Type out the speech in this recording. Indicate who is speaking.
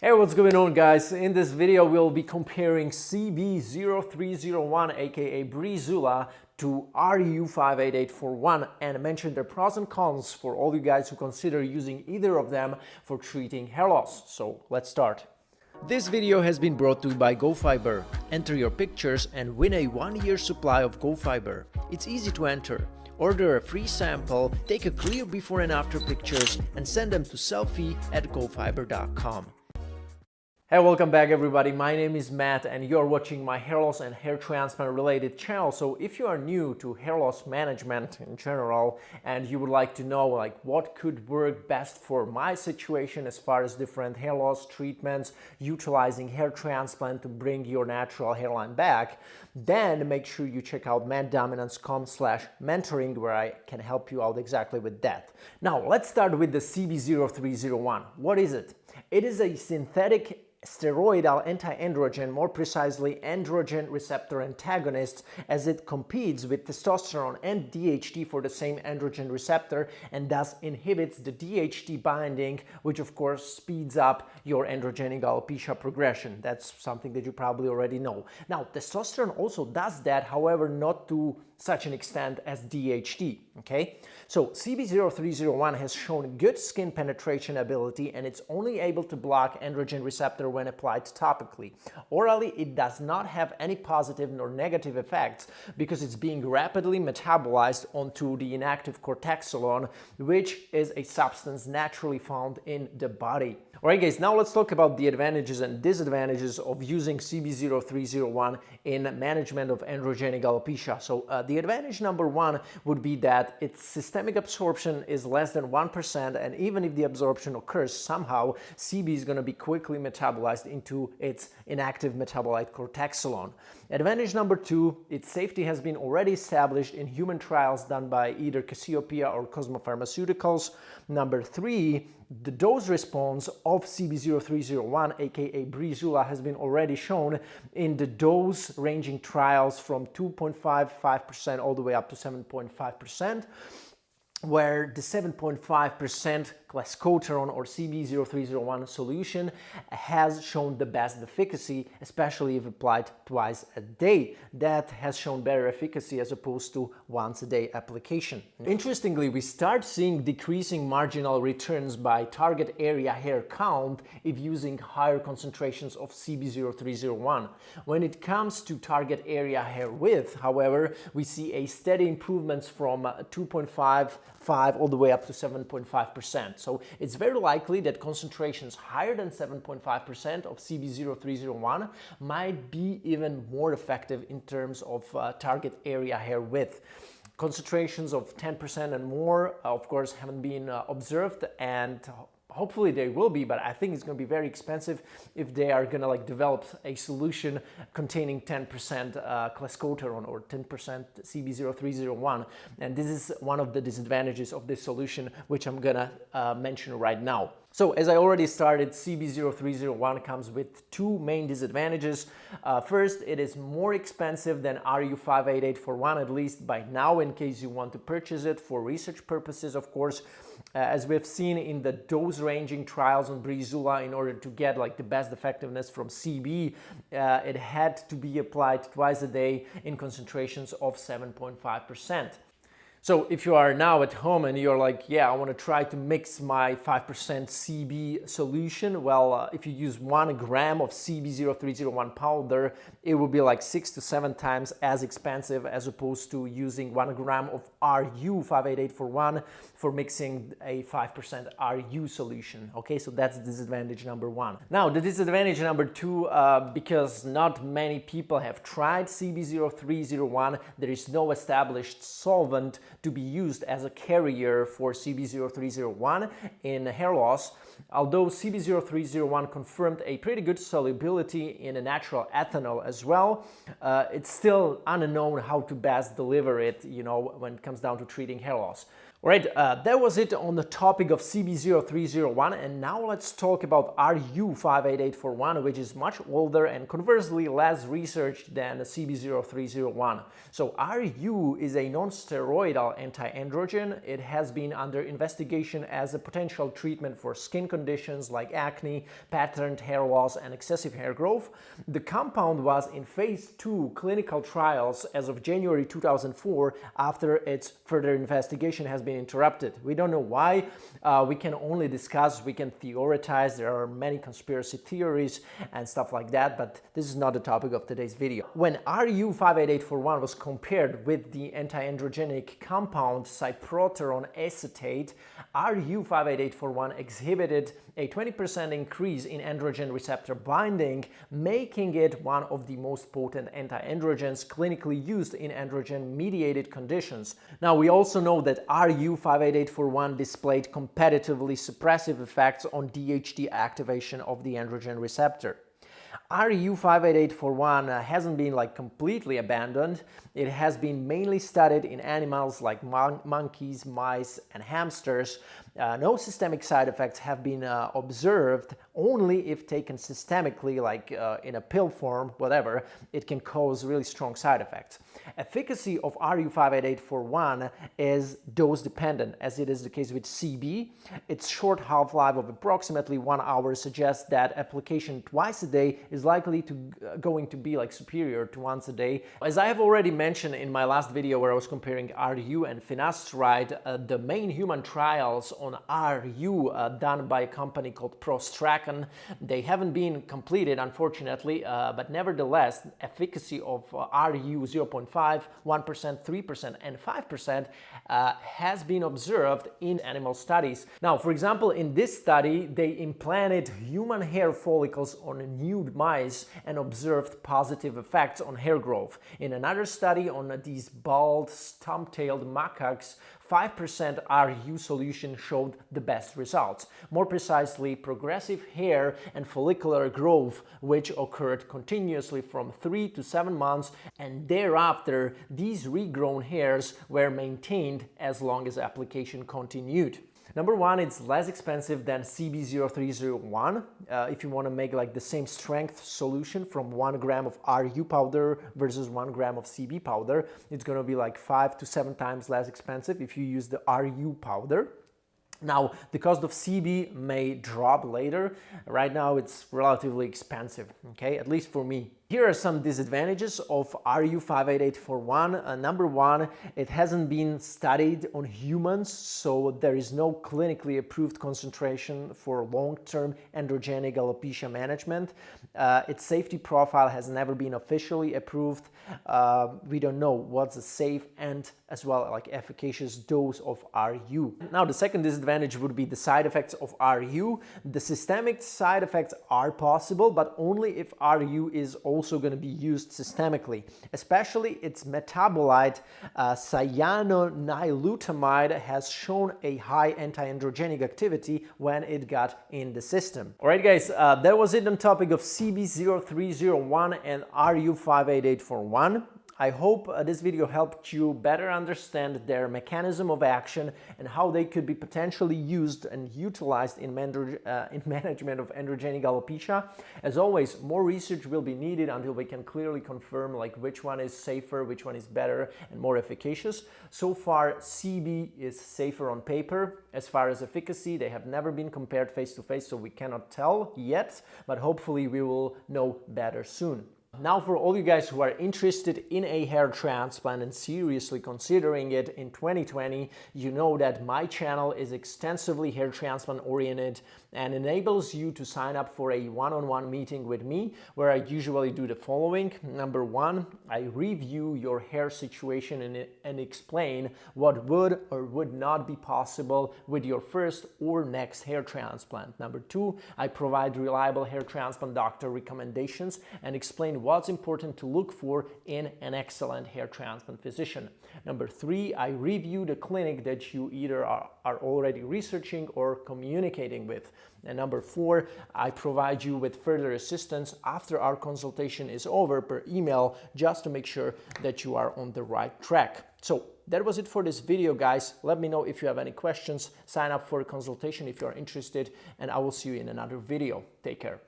Speaker 1: Hey, what's going on, guys? In this video we'll be comparing CB-03-01 aka Breezula to RU58841 and mention the pros and cons for all you guys who consider using either of them for treating hair loss. So let's start. This video has been brought to you by GoFiber. Enter your pictures and win a 1-year supply of GoFiber. It's easy to enter. Order a free sample, take a clear before and after pictures and send them to selfie@gofiber.com. Hey, welcome back everybody. My name is Matt and you're watching my hair loss and hair transplant related channel. So if you are new to hair loss management in general and you would like to know what could work best for my situation as far as different hair loss treatments, utilizing hair transplant to bring your natural hairline back, then make sure you check out mattdominance.com/mentoring where I can help you out exactly with that. Now let's start with the CB-03-01. What is it? It is a synthetic steroidal anti-androgen, more precisely androgen receptor antagonist, as it competes with testosterone and DHT for the same androgen receptor and thus inhibits the DHT binding, which of course speeds up your androgenic alopecia progression. That's something that you probably already know. Now, testosterone also does that, however, not to such an extent as DHT, okay? So CB-03-01 has shown good skin penetration ability and it's only able to block androgen receptor when applied topically. Orally, it does not have any positive nor negative effects because it's being rapidly metabolized onto the inactive cortexolone, which is a substance naturally found in the body. Alright guys, now let's talk about the advantages and disadvantages of using CB-03-01 in management of androgenic alopecia. So the advantage number one would be that its systemic absorption is less than 1%, and even if the absorption occurs somehow, CB is going to be quickly metabolized into its inactive metabolite cortexolone. Advantage number two, its safety has been already established in human trials done by either Cassiopeia or Cosmo Pharmaceuticals. Number three, the dose response of CB-03-01 aka Breezula has been already shown in the dose ranging trials from 2.55% all the way up to 7.5%, where the 7.5% clascoterone or CB-03-01 solution has shown the best efficacy, especially if applied twice a day. That has shown better efficacy as opposed to once a day application. Interestingly, we start seeing decreasing marginal returns by target area hair count if using higher concentrations of CB-03-01. When it comes to target area hair width, however, we see a steady improvements from 2.55 all the way up to 7.5%. So it's very likely that concentrations higher than 7.5% of CB-03-01 might be even more effective in terms of target area hair width. Concentrations of 10% and more, of course, haven't been observed, and hopefully they will be, but I think it's going to be very expensive if they are going to develop a solution containing 10% clascoterone or 10% CB-03-01, and this is one of the disadvantages of this solution, which I'm gonna mention right now. So as I already started, CB-03-01 comes with two main disadvantages. First, it is more expensive than RU58841, at least by now, in case you want to purchase it for research purposes, of course. As we've seen in the dose ranging trials on Breezula, in order to get the best effectiveness from CB, it had to be applied twice a day in concentrations of 7.5%. So if you are now at home and you're like, yeah, I want to try to mix my 5% CB solution, well, if you use 1 gram of CB-03-01 powder, it will be 6 to 7 times as expensive as opposed to using 1 gram of RU58841 for mixing a 5% RU solution. Okay, so that's disadvantage number one. Now, the disadvantage number two, because not many people have tried CB-03-01, there is no established solvent to be used as a carrier for CB-03-01 in hair loss. Although CB-03-01 confirmed a pretty good solubility in a natural ethanol as well, it's still unknown how to best deliver it, when it comes down to treating hair loss. Alright, that was it on the topic of CB-03-01, and now let's talk about RU-58841, which is much older and conversely less researched than CB-03-01. So RU is a non-steroidal anti-androgen. It has been under investigation as a potential treatment for skin conditions like acne, patterned hair loss, and excessive hair growth. The compound was in phase 2 clinical trials as of January 2004 after its further investigation has been interrupted. We don't know why. We can only discuss, we can theorize. There are many conspiracy theories and stuff like that, but this is not the topic of today's video. When RU-58841 was compared with the anti-androgenic compound cyproterone acetate, RU-58841 exhibited a 20% increase in androgen receptor binding, making it one of the most potent anti-androgens clinically used in androgen-mediated conditions. Now, we also know that RU-58841 displayed competitively suppressive effects on DHT activation of the androgen receptor. RU-58841 hasn't been completely abandoned. It has been mainly studied in animals like monkeys, mice, and hamsters. No systemic side effects have been observed. Only if taken systemically, in a pill form, whatever, it can cause really strong side effects. Efficacy of RU-58841 is dose-dependent, as it is the case with CB. Its short half-life of approximately 1 hour suggests that application twice a day is likely going to be superior to once a day. As I have already mentioned in my last video where I was comparing RU and finasteride, the main human trials on RU done by a company called Prostracan, they haven't been completed, unfortunately, but nevertheless, efficacy of RU 0.5, 1%, 3%, and 5% has been observed in animal studies. Now, for example, in this study, they implanted human hair follicles on nude mice and observed positive effects on hair growth. In another study on these bald, stump-tailed macaques, 5% RU solution showed the best results. More precisely, progressive hair and follicular growth, which occurred continuously from 3 to 7 months, and thereafter, these regrown hairs were maintained as long as application continued. Number one, it's less expensive than CB-03-01. If you want to make the same strength solution from 1 gram of RU powder versus 1 gram of CB powder, it's going to be 5 to 7 times less expensive if you use the RU powder. Now, the cost of CB may drop later. Right now, it's relatively expensive, okay? At least for me. Here are some disadvantages of RU-58841. Number one, it hasn't been studied on humans, so there is no clinically approved concentration for long-term androgenic alopecia management. Its safety profile has never been officially approved. We don't know what's a safe and as well efficacious dose of RU. Now, the second disadvantage would be the side effects of RU. The systemic side effects are possible, but only if RU is also going to be used systemically. Especially its metabolite, cyanonilutamide, has shown a high anti-androgenic activity when it got in the system. Alright guys, that was it on topic of CB-03-01 and RU-58841. I hope this video helped you better understand their mechanism of action and how they could be potentially used and utilized in management of androgenic alopecia. As always, more research will be needed until we can clearly confirm which one is safer, which one is better and more efficacious. So far, CB is safer on paper. As far as efficacy, they have never been compared face to face, so we cannot tell yet, but hopefully we will know better soon. Now, for all you guys who are interested in a hair transplant and seriously considering it in 2020, you know that my channel is extensively hair transplant oriented and enables you to sign up for a one-on-one meeting with me, where I usually do the following. Number one, I review your hair situation and explain what would or would not be possible with your first or next hair transplant. Number two, I provide reliable hair transplant doctor recommendations and explain what's important to look for in an excellent hair transplant physician. Number three, I review the clinic that you either are already researching or communicating with. And number four, I provide you with further assistance after our consultation is over per email, just to make sure that you are on the right track. So that was it for this video, guys. Let me know if you have any questions. Sign up for a consultation if you are interested, and I will see you in another video. Take care.